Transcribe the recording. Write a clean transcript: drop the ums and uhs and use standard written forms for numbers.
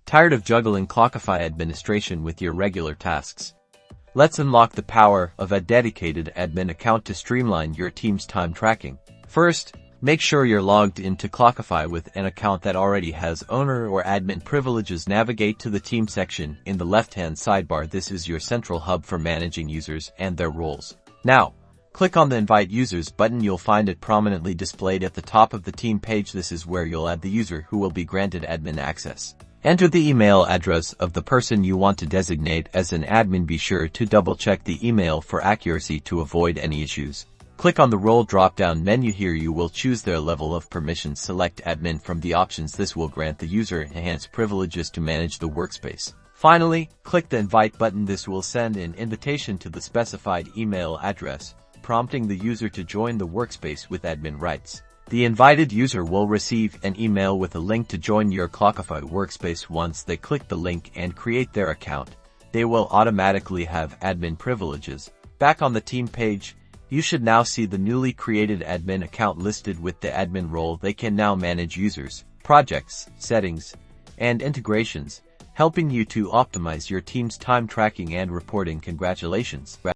Tired of juggling Clockify administration with your regular tasks? Let's unlock the power of a dedicated admin account to streamline your team's time tracking. First, make sure you're logged into Clockify with an account that already has owner or admin privileges. Navigate to the Team section in the left-hand sidebar. This is your central hub for managing users and their roles. Now, click on the Invite Users button. You'll find it prominently displayed at the top of the team page. This is where you'll add the user who will be granted admin access. Enter the email address of the person you want to designate as an admin. Be sure to double-check the email for accuracy to avoid any issues. Click on the role drop-down menu. Here you will choose their level of permissions. Select admin from the options. This will grant the user enhanced privileges to manage the workspace. Finally, click the Invite button. This will send an invitation to the specified email address, prompting the user to join the workspace with admin rights. The invited user will receive an email with a link to join your Clockify workspace. Once they click the link and create their account, they will automatically have admin privileges. Back on the team page, you should now see the newly created admin account listed with the admin role. They can now manage users, projects, settings, and integrations, helping you to optimize your team's time tracking and reporting. Congratulations!